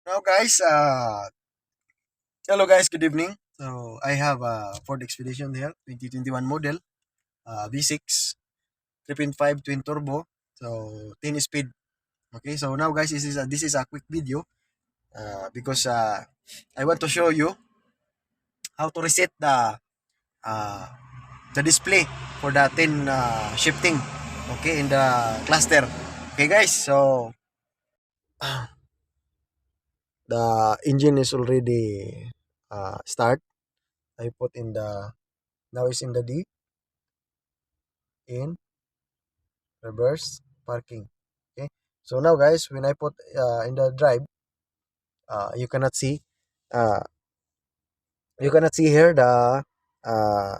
Now, guys, hello, guys. Good evening. So, I have a Ford Expedition here, 2021 model, V6, 3.5 twin turbo. So, 10 speed. Okay. So now, guys, this is a quick video because I want to show you how to reset uh, the display for the 10 shifting. Okay, in the cluster. Okay, guys. So the engine is already start. I put in the now is in the D in reverse parking. Okay, so now, guys, when I put in the drive, you cannot see uh, here the uh,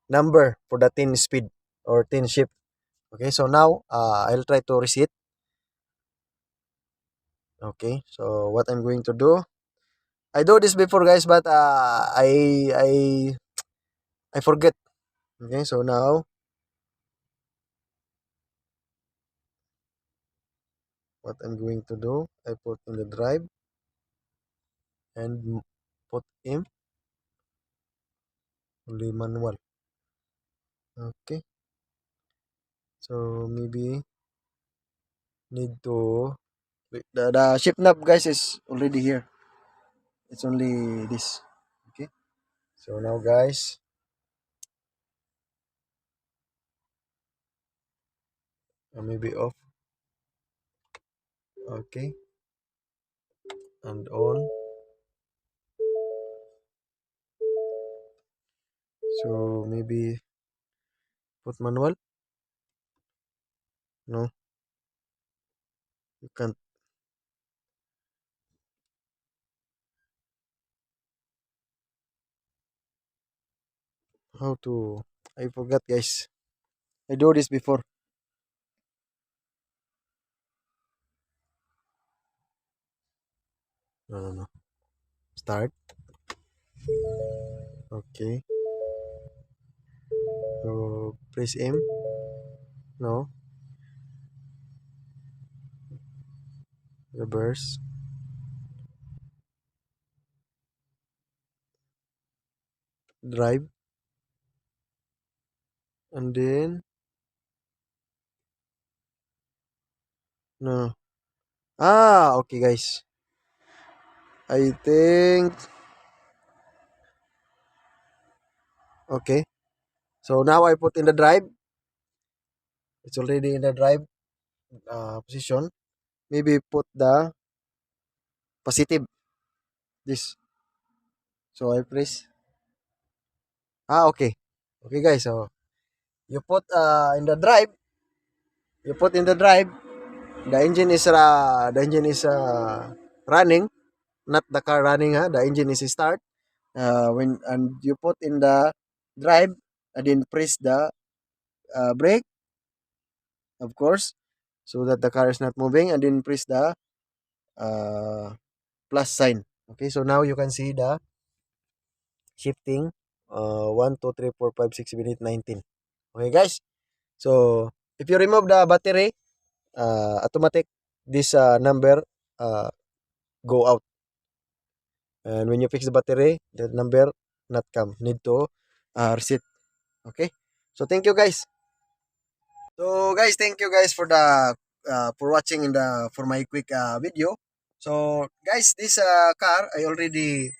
number for the 10 speed or 10 shift. Okay, so now I'll try to reset. Okay, so what I'm going to do, I do this before, guys, but I forget. Okay, so now what I'm going to do, I put in the drive and put in only manual. Okay, so maybe need to the shift knob, guys, is already here. It's only this. Okay, so now, guys, maybe off. Okay, and on. So maybe put manual. No, you can't. How to? I forgot, guys. I do this before. No, no, no. Start. Okay. So press M. No. Reverse. Drive. And then no. Okay, guys. I think okay. So now I put in the drive. It's already in the drive position. Maybe put the positive. This. So I press. Okay. Okay, guys. So you put in the drive. You put in the drive. The engine is running. Not the car running. The engine is start. When and you put in the drive and then press the brake, of course, so that the car is not moving, and then press the uh, plus sign. Okay, so now you can see the shifting 1 2 3 4 5 6 7 8 19. Okay, guys, so if you remove the battery, automatic this number uh, go out, and when you fix the battery, the number not come, need to reset. Okay, so thank you, guys. So, guys, thank you, guys, for watching in the for my quick video. So, guys, this car I already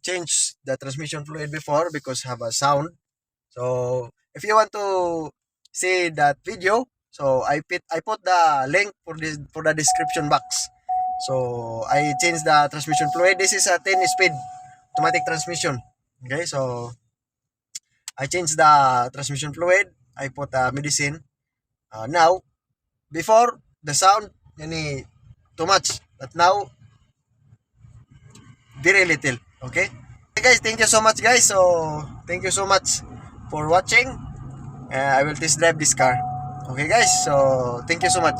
changed the transmission fluid before because have a sound. So, if you want to see that video, so I put the link for the description box. So I changed the transmission fluid. This is a 10 speed automatic transmission. Okay, so I changed the transmission fluid. I put medicine. Now, before the sound, any too much, but now very little. Okay. Okay, guys, thank you so much, guys. So thank you so much for watching. I will test drive this car. Okay, guys. So thank you so much.